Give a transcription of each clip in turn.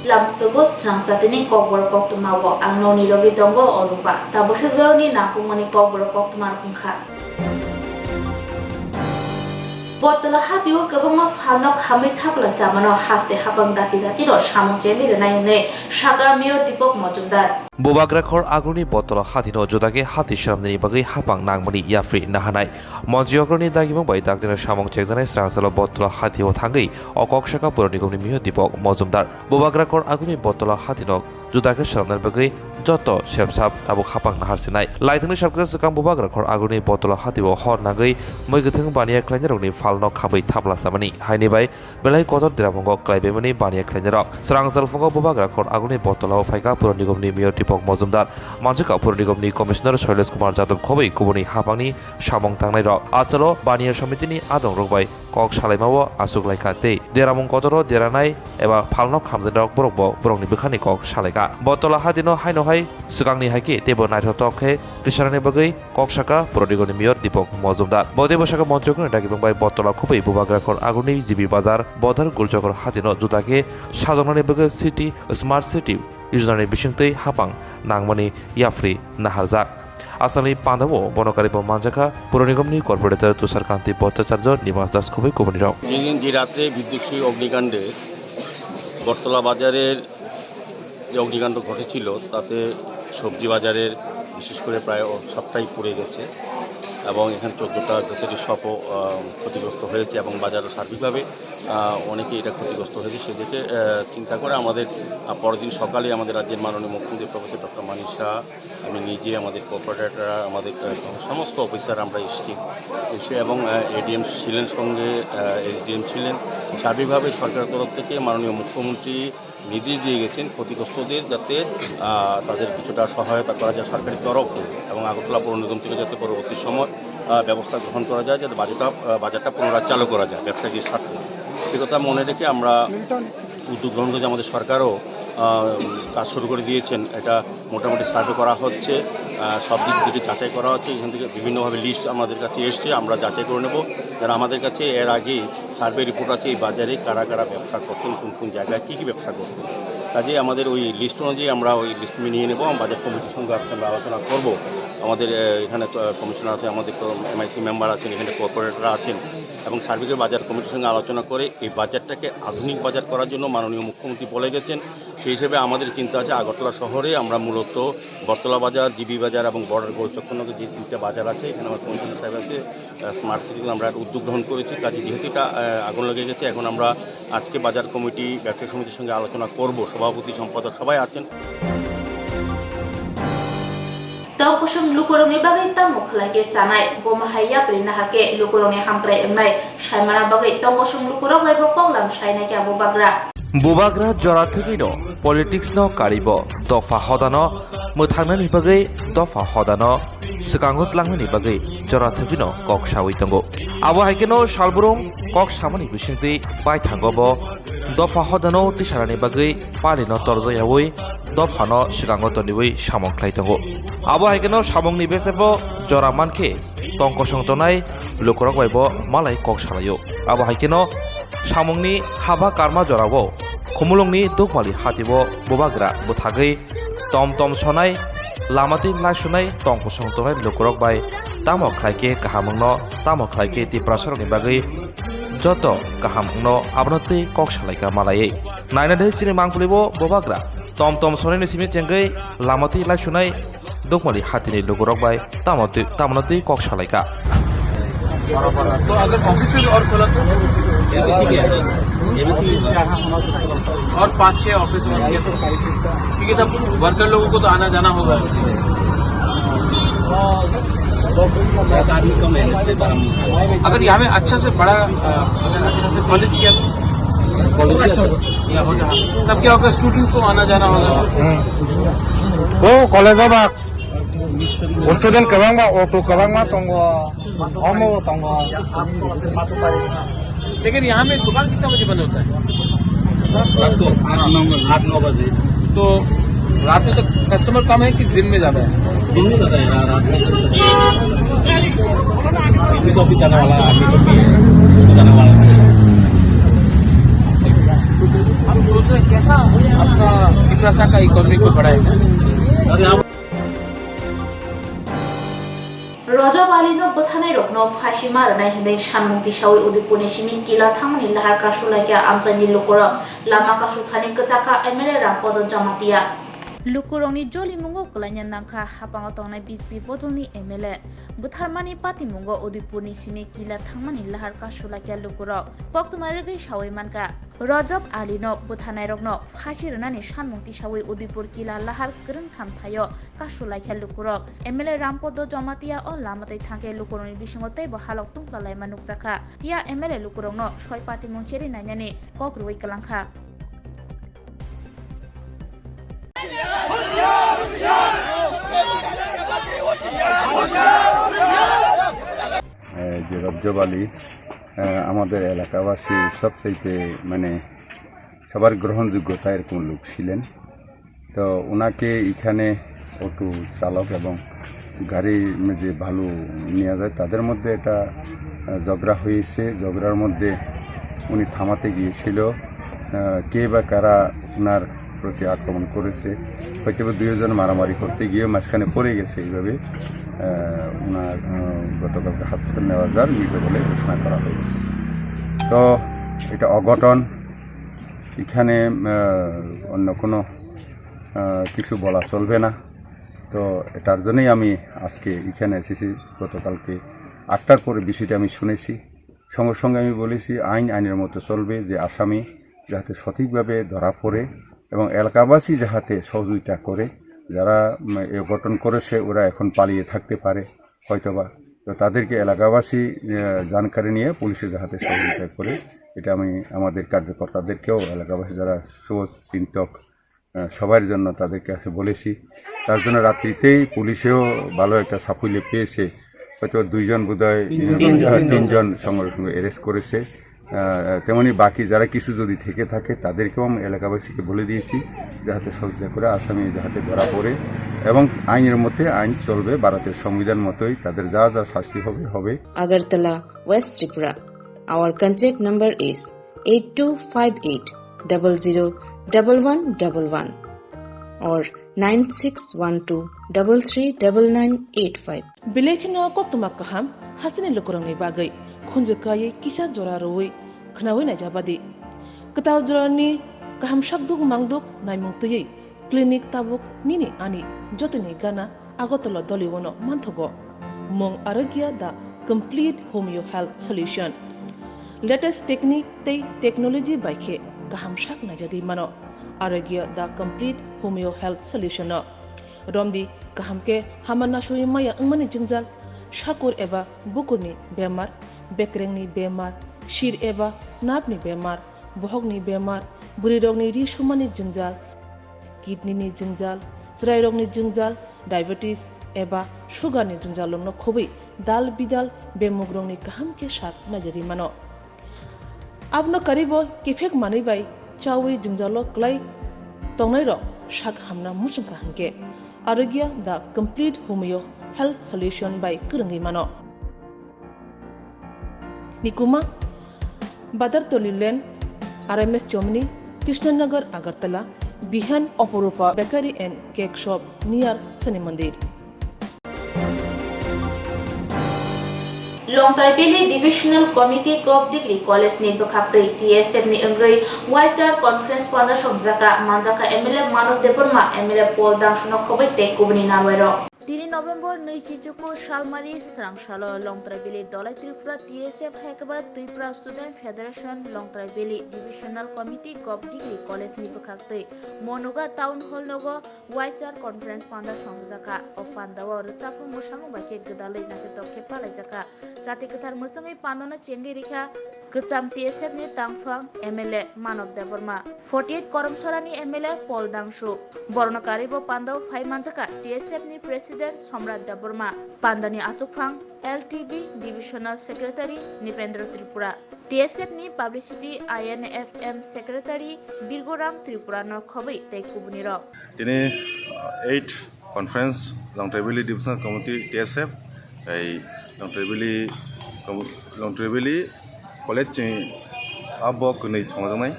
Lamsugo Swrangchati Kokborok Koktwma wo ang noni rogi tongo oruba tabo sejoroni nakumani Kokborok Koktwma kungkha Bortola hatiwo kebama falno khamai thapla jamano haste habang dati ro samong chendi re nayne sagamio dipok mojumdar Bobagrakhor aguni botolo hatino jodage hati shamni bagi hapang nangmani yafri nahanai monjiogroni dagimong bai dakdina samong chekdane Swrangchalo botolo hatio thangai okokshaka puronigomni miho dipok mojumdar Bobagrakhor aguni botolo hatino jodage shamnar bagi joto shepsap tabuk hapang naharsinai laithungni sarkar sakang Bobagrakhor aguni botolo hatio hor nagai moigethung baniya klanjarokni falno khabai thapla samani haini bai belai kotor diramongo klaibemani baniya klanjarok Swrangchal fungo Bobagrakhor aguni botolo phaika puronigomni miho Pok Mozumdar Manjika Puronigomni Commissioner Shailesh Kumar Jadab Khobai Kubuni Hapangni Samong Tangnai Rok Asalo Baniya Samitini Adong Rokbai Kok Salaimawo Asuk Laikate Deramong Kotoro Deranai Eba Palnok Hamzin Rok Borokbo Borokni Bukhani Kok Salaika Botola Hadino Haino Hai Sukangni Haiki Tebo Naito Tokhe Krisharani Bagai Kok Saka Puronigomni Miyor Dipok Mozumdar Bodebo Saka Monjokoni Dagibong Bai Botola Khobai Bobagrakhor Aguni Jibi Bazar Bodhar Guljokor Hadino Judake Sajonani Bagai City Smart City Yujnani Bishingtei Hapang Nangmani Yafri Naharzak Asali Pandavo Bonokari Manjaka Puronigomni Corporator Tusarkanti Bhattacharya Nimas Das Khobai Kubuni Rok যে রাতে বিদ্যুৎ অগ্নিকাণ্ডে বটতলা বাজারের যে অগ্নিকাণ্ড ঘটেছিল তাতে সবজি বাজারের বিশেষ করে প্রায় সবটাই পুড়ে গেছে এবং এখানে 14টা গ্রোসারি শপও ক্ষতিগ্রস্ত হয়েছে এবং বাজারও সার্বিকভাবে অনেকেই এটা ক্ষতিগ্রস্ত হয়েছে সেদিকে চিন্তা করে আমাদের পরের দিন সকালে আমাদের রাজ্যের মাননীয় মুখ্যমন্ত্রী প্রফেসর ডক্টর মানিক শাহ আমি নিজে আমাদের কোঅপারেটররা আমাদের সমস্ত অফিসার আমরা এসে এবং এডিএম ছিলেন সঙ্গে এসডিএম ছিলেন সার্বিকভাবে সরকারের তরফ থেকে মাননীয় মুখ্যমন্ত্রী নির্দেশ দিয়ে গেছেন ক্ষতিগ্রস্তদের যাতে তাদের কিছুটা সহায়তা করা যায় সরকারি তরফ এবং আগরতলা পৌর নিগম থেকে যাতে পরবর্তী সময় ব্যবস্থা গ্রহণ করা যায় যাতে বাজারটা পুনরায় চালু করা যায় ব্যবসায়ীর স্বার্থে সে কথা মনে রেখে আমরা উদ্যোগ গ্রহণ করেছি আমাদের সরকারও কাজ শুরু করে দিয়েছেন এটা মোটামুটি সার্ভে করা হচ্ছে সব দিক থেকে যাচাই করা হচ্ছে এখান থেকে বিভিন্নভাবে লিস্ট আমাদের কাছে এসছে আমরা যাচাই করে নেব যারা আমাদের কাছে এর আগে সার্ভে রিপোর্ট আছে এই বাজারে কারা কারা ব্যবসা করতেন কোন কোন জায়গায় কী কী ব্যবসা করতেন কাজে আমাদের ওই লিস্ট অনুযায়ী আমরা ওই লিস্ট নিয়ে নেব বাজার কমিটির সঙ্গে আমরা আলোচনা করব আমাদের এখানে কমিশনার আছে আমাদের এমআইসি মেম্বার আছেন এখানে কর্পোরেটররা আছেন এবং সার্বিকের বাজার কমিটির সঙ্গে আলোচনা করে এই বাজারটাকে আধুনিক বাজার করার জন্য মাননীয় মুখ্যমন্ত্রী বলে গেছেন সেই হিসেবে আমাদের চিন্তা আছে আগরতলা শহরে আমরা মূলত বটতলা বাজার জিবি বাজার এবং বর্ডার গোলচক্রনগর যে 2টা বাজার আছে এখানে আমার কমিশনার সাহেব আছে স্মার্ট সিটিতে আমরা একটা উদ্যোগ গ্রহণ করেছি কাজে যেহেতু এটা আগুন লেগে গেছে এখন আমরা আজকে বাজার কমিটি ব্যবসায়ী সমিতির সঙ্গে আলোচনা করব সভাপতি সম্পাদক সবাই আছেন Tongkosong lukurong ni bagay tamok lagi canai bomahaya perinahake lukurong ni hamprai engnai saimana bagay tongkosong lukurong bai bokong lam sainai ke Bobagra Bobagra jora thekino politics no karibo dofa hodano muthangna ni bagai dofa hodano sekangut langna ni bagai jora thekino kok sawi tongo abo haikeno salburung kok samani bisingti bai thangobo dofa hodano tisarani bagai palino torjoyawi dofano sekangut toniwi samong khlai tongo abo haikeno samongni besebo jora manke tongkosong tonai lukurok baibo malai kok salayo abo haikeno samongni haba karma jorabo khumulongni dokmali hatibo Bobagra buthagai tom sonai lamati lasunai tongkosong tonai lukurok bai tamok khlaike kahamungno tamok khlaike tiprasaroni bagai joto kahamungno abnoti kok salaika malai naina de chini mangpulibo Bobagra tom sonai ni simi chengai lamati lasunai dokmali hatini lukurok bai tamnoti kok salaika तो अगर offices और खोला तो और 5-6 office बन गए क्योंकि सब वर्कर लोगों को तो आना जाना होगा अगर यहाँ में अच्छा से बड़ा अगर अच्छा से कॉलेज किया तब क्या होगा स्टूडेंट को आना जाना होगा वो कॉलेज स्टूडेंट कबांगा ऑटो कबांगा तंगो होमो तंगो लेकिन यहाँ में दुकान कितना बजे बंद होता है রাত 8-9 बजे तो रात में तो कस्टमर कम है कि दिन में ज्यादा है दिन में ज़्यादा है रात में अभी तो ऑफिस जाने वाला है आदमी को भी है इसको जाने वाला है सोच रहे हैं कैसा आपका कितना का इकोनॉमी को बढ़ाएगा? रजब आलीनो बथानाय रखनो फाशी मारनाय हनै सानमुक्ति सावै उदयपुरनि सिमी किला थांमनि लाहार कासुलायका आमचानि लुकुर लामा कासु थानि कचाका एमएलए रामपद जमातिया लुकुरंनि जलि मुंगो कलायना नांखा हापाङाव थांनाय बिजपि बदलनि एमएलए बुथारमानि पार्टी मुंगो उदयपुरनि सिमी किला थांमनि लाहार कासुलायका लुकुर कोक्तमा रेगै सावै मानका रजब आलीनो बुथानाय रखनो फाशी रनानि सानमुक्ति सावै उदयपुर किला लाहार गोरों थामथायो कासुलायका लुकुर एमएलए रामपद जमातिया अ लामातै थांके लुकुरंनि बिसंगतै बहालक तुंख्लालायमा नुकजाखा पिया एमएलए लुकुरंनो सय पार्टी मुंचेरि नायनानि ककरुइ कलांखा যে রজব আলী আমাদের এলাকাবাসী সবচাইতে মানে সবার গ্রহণযোগ্যতা এরকম লোক ছিলেন। তো ওনাকে এখানে অটো চালক এবং গাড়ি যে ভালো নিয়ে যায় তাদের মধ্যে এটা ঝগড়া হয়েছে। ঝগড়ার মধ্যে উনি থামাতে গিয়েছিল, কে বা কারা ওনার প্রতি আক্রমণ করেছে, হয়তো দুইজন মারামারি করতে গিয়ে মাঝখানে পড়ে গেছে। এইভাবে ওনার গতকালকে হাসপাতাল নেওয়া যাওয়ার মৃত বলে ঘোষণা করা হয়েছে। তো এটা অঘটন, এখানে অন্য কোনো কিছু বলা চলবে না। তো এটার জন্যই আমি আজকে এখানে এসেছি। গতকালকে 8টার পরে বিষয়টা আমি শুনেছি, সঙ্গে সঙ্গে আমি বলেছি আইনের মতো চলবে, যে আসামি যাতে সঠিকভাবে ধরা পড়ে এবং এলাকাবাসী যাহাতে সহযোগিতা করে। যারা এ গঠন করেছে ওরা এখন পালিয়ে থাকতে পারে হয়তোবা, তো তাদেরকে এলাকাবাসী জানকারি নিয়ে পুলিশে যাহাতে সহযোগিতা করে, এটা আমি আমাদের কার্যকর্তাদেরকেও এলাকাবাসী যারা সোচ চিন্তক সবার জন্য তাদেরকে আসে বলেছি। তার জন্য রাত্রিতেই পুলিশেও ভালো একটা সাফল্য পেয়েছে, হয়তো 2জন বোধহয় 3জন সঙ্গে অ্যারেস্ট করেছে। তেমনি বাকি যারা কিছু যদি থেকে থাকে তাদেরকেও আমি এলাকাবাসীকে বলে দিয়েছি যাহাতে সহযোগিতা করে আসামি যাহাতে ধরা পড়ে এবং আইনের মধ্যে আইন চলবে, ভারতের সংবিধান মতোই তাদের যা যা শাস্তি হবে হবে। Agartala, West Tripura. Our contact number is 8258001111 or 9612339985. Bilekino Koktwma kaham hasini lukurangni bagai khunjukai kisa jora roi khnawi na jabadi kataw jorani kaham shabduk mangduk naimungtui clinic tabuk nini ani jotini gana agotolo doliwono manthogo mong arogya the complete homeo health solution latest technique tei technology baikhe kaham shak na jadi mano arogya the complete homeo health solution romdi kahamke hamana shui maya angmani jingjal shakur eba bukurni bemar bekrengni bemar shir eba napni bemar bohogni bemar burirogni ri shumani jingjal kidney ni jingjal srairogni jingjal diabetes eba sugar ni jingjal no khobi dal bidal bemugrongni kahamke shak najari mano abno karibo kifek mani bai chawi jingjalo klai tongnai ro shak hamna musungka hangke arogya the complete homeo health solution by kurangi mano nikuma badar tolilen RMS Chomni Krishnanagar Agartala Bihan Oporupa Bakery and Cake Shop near Sani Mandir Longtai Bili Divisional Committee Gov Degree College ni bekaktai TSF ni enggai Wajar Conference Panda Shokzaka Manjaka MLA Manov Deporma MLA Paul Dangshuna Khobai Tek Kubni Namero 3 November 2024 Shalmari Srangchalo Longtai Bili Dolai Tripura TSF Haikaba Tripura Student Federation Longtai Bili Divisional Committee Gov Degree College ni bekaktai Monuga Town Hall Nogo Wajar Conference Panda Shokzaka Opandawa Rutsapu Musamu Bake Gedalai Nateto Kepalai Jaka Jati ketar musangai pandona cenggi rikha kecam TSF ni tangfang MLA Manov Deporma 48 Koromsorani MLA Paul Dangshu Bornokari bo pandaw 5 manjaka TSF ni President Somrat Deporma Pandani Achukfang LTB Divisional Secretary Nipendra Tripura TSF ni Publicity INFM Secretary Birgoram Tripura no khobai tei kubuniro Tini 8 Conference Longtai Bili Divisional Committee TSF Longtai Bili College abok ni chongjamai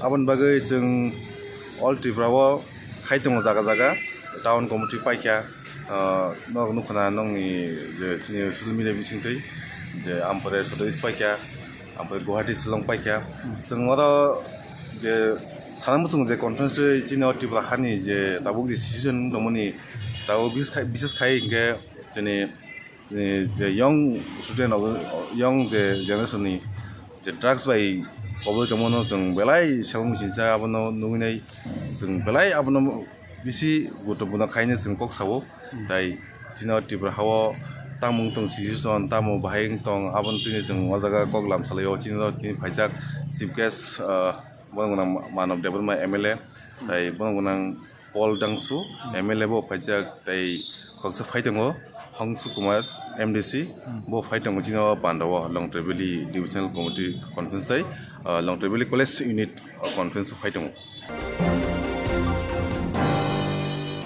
abon bagai जों all Tripura खायदों जागा जागा town committee Paika नखना नंनि जे social media बिथिंथै जे आमफ्राय सदइस पाइका आमफ्राय गुवाहाटी शिलं पाइका जों आरो जे सानाम जों जे conference जिनो त्रिपुरा हानि जे दाबुक जे सिजन दमनि दाबो बिसेस खाय इनके जेने जे यंग स्टुडेन्ट यंग जे जेनेरेशननि जे ड्राग्स बाय कबल दमनो जों बेलाय साव मिसिनसा आबनो नुइनाय जों बेलाय आबनो बिसि गुरुत्वपूर्ण खायनो जों कक सावो दाय दिनो त्रिपुरा हाव तामुं तं सिजन तामु बाहाय तं आबन तिनि जों वाजागा कक लामसालायाव दिनो तिनि फाइजाक चिफ गेस्ट बनगना मानव डेभलपमेन्ट एमएलए दाय बनगना पल दांसु एमएलए बो फाइजाक दाय खकसे फाइदोंगो हंसु कुमार एमडीसी बो फाइदोंगो दिनो बान्दाव लंट्रेबेली डिविजनल कमिटि कन्फ्रेन्स दाय लंट्रेबेली कलेज इउनिट कन्फ्रेन्स फाइदोंगो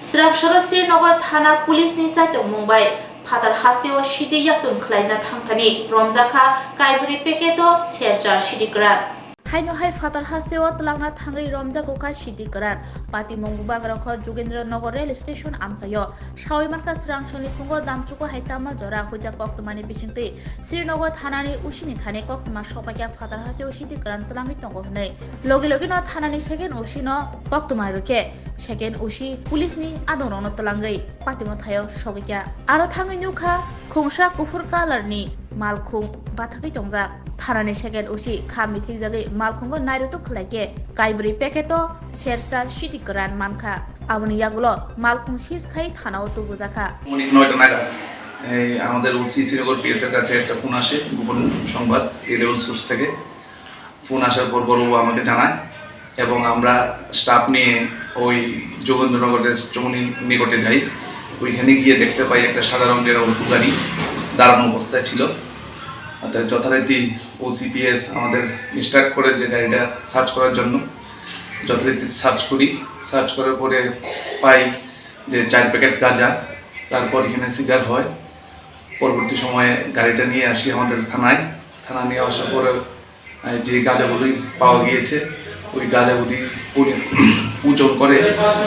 Swrangchati Srinagar Thana Police ni Chaitung Mumbai Fatar Hasteo Shidi Yaktun Klaina Thangthani Romjaka Kaibri Peketo Sherjar Shidikran Haino Hai Fatar Hasteo Tlangna Thangai Romjagoka Shidikran Pati Mongubang Rakhor Jugendra Nagar Rail Station Amsayo Shawimanka Swrangchati Khungo Damchuko Haitama Jora Huja Koktwma ni Bisingti Srinagar Thanani Ushini Thane Koktwma Shopakya Fatar Hasteo Shidikran Tlangi Tongo Hnei Logi no Thanani second Ushino Koktwma Ruke Second Ushi Police ni Adono Tlangai Patimo Thayo Shogikya Aro Thangai Nuka Khongsa Kufur Color ni Malkhung Bathaki Tongja Thanani second Ushi Khamiti Jagi Malkhungo Nairuto Klake Kaibri Peketo Shersar Shidikran Manka Abuni Yagulo Malkhung Sis Khai Thanao to Buzaka উনি 9টা নাগাদ আমাদের OC Srinagar পিএসের কাছে একটা phone আসে গোপন সংবাদ এই level source থেকে ফোন আসার পর বড় আমাকে জানায় এবং আমরা স্টাফ নিয়ে ওই যোগেন্দ্রনগরের চমনি নিকটে যাই ওইখানে গিয়ে দেখতে পাই একটা সাদা রঙের অল্প গাড়ি দাঁড়ানো অবস্থায় ছিল যথারীতি ওসিপিএস আমাদের ইনস্ট্রাক্ট করে যে গাড়িটা সার্চ করার জন্য যথারীতি সার্চ করার পরে পাই যে 4 প্যাকেট গাঁজা তারপর এখানে সিজার হয় পরবর্তী সময়ে গাড়িটা নিয়ে আসি আমাদের থানা নিয়ে আসার পরে যে গাঁজাগুলি পাওয়া গিয়েছে ওই গাঁজাগুলি ওজন করে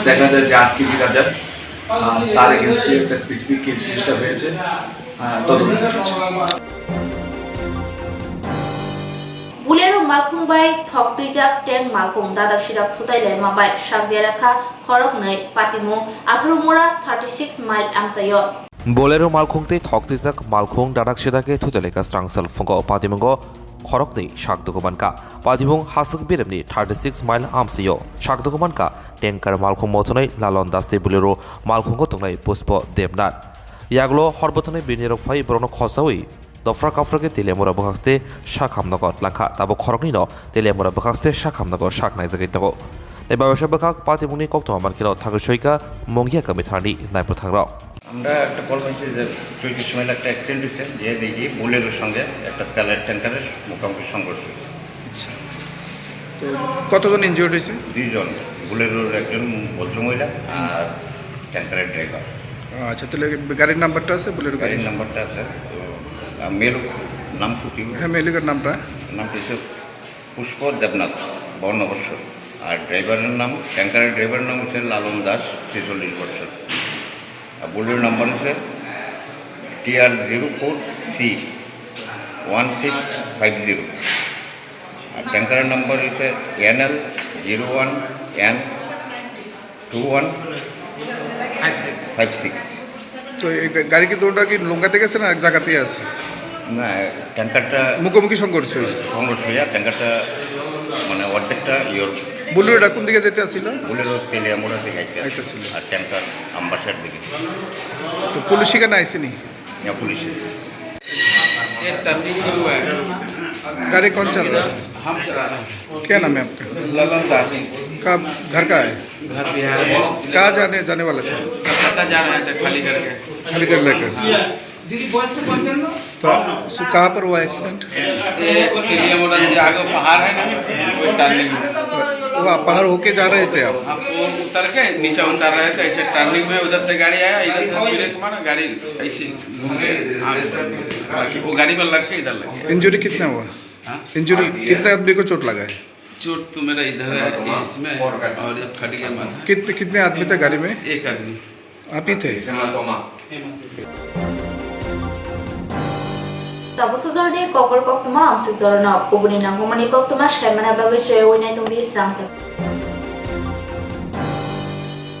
দেখা যায় যে 8 কেজি গাঁজা তার এগেইনস্টে একটা স্পেসিফিক কেস রেজিস্টার হয়েছে তদন্ত চলছে Bulero Malkhung Bai Thok Tuijak Teng Malkhung Dadak Sidak Thutai Lema Bai Shak Derakha Khorok Nei Patimu Athurumura 36 mile Amsayo Bolero Malkhungte Thok Tuijak Malkhung Dadak Sidake Thutaleka Strangsal Fungo Patimungo Khorokte Shakdokumanka Padimung Hasuk Biremni 36 mile Amsayo Shakdokumanka Tenkar Malkhung Motonai Lalon Daste Bolero Malkhungo Tungai Puspo Debnat Yaglo Horbotone Binirok Phai Brono Khosawi Dofra Kafrake Telemura Bakaste Shakhamnagor Lanka Tabo Khoroknino Telemura Bakaste Shakhamnagor Shaknai Zagitako Nebabasha Bakak Patimuni Koktwma Mankino Thagoshoika Mongia Kamithani Naipotangro আমরা একটা call পাইছি যে 34 সময় একটা accident হয়েছে যে দেখি বুলেরোর সঙ্গে একটা তেলের ট্যাঙ্কারের মুখোমুখি সংঘর্ষ হয়েছে তো কতজন ইনজিওর্ড হয়েছে 2 জন বুলেরোর একজন ভদ্রমহিলা আর ট্যাঙ্কারের ড্রাইভার আচ্ছা তাহলে গাড়ির নাম্বারটা আছে বুলেরো গাড়ির নাম্বারটা আছে মেল নাম কি হ্যাঁ মেলিকার নামটা হচ্ছে পুষ্প দেবনাথ 52 বছর আর ড্রাইভারের নাম ট্যাঙ্কারের ড্রাইভারের নাম হচ্ছে লালন দাস 46 বছর আর বুলেরোর নাম্বার হচ্ছে TR04C 1650 আর ট্যাঙ্কারের নাম্বার হচ্ছে NL01N2156 তো এই গাড়ি কি দুটোটা কি লঙ্কাতে গেছে না এক জায়গাতেই আছে না ট্যাঙ্কারটা মুখোমুখি সংঘর্ষ হয়েছে ট্যাঙ্কারটা মানে অর্ধেকটা বুলেরোটা কোন দিকে যেতে আসছিল বুলেরো তেলিয়ামোড়া দিকে আইতেছিল আর ট্যাঙ্কার আম্বাসার দিকে তো পুলিশ এখানে আইসেনি या पुलिस ये टर्निंग नहीं हुआ है गाड़ी कौन चल रहा है हम चला रहे हैं क्या नाम है आपका ललन दास कब घर का है घर बिहार में कहाँ जाने वाला था कलकत्ता जा रहे थे खाली करके खाली कर लेकर तो कहाँ पर हुआ एक्सीडेंट ये तेलियामोड़ा से आगे पहाड़ है ना वो टर्निंग वो पहाड़ होके जा रहे थे आप ऊपर उतर के नीचे उतर रहे थे ऐसे टर्निंग में उधर से गाड़ी आया इधर से ब्रेक मारा गाड़ी ऐसे घूम के बाकी वो गाड़ी में लग के इधर लग गया इंजरी कितना हुआ इंजरी कितने आदमी को चोट लगा है चोट तो मेरा इधर है इसमें और ये फट गया माथा। कितने आदमी थे गाड़ी में? एक आदमी। आप ही थे? Koktwma amsi zorona ubuni nangumani Koktwma shaimana bagui choy winai tungdi Swrangchati.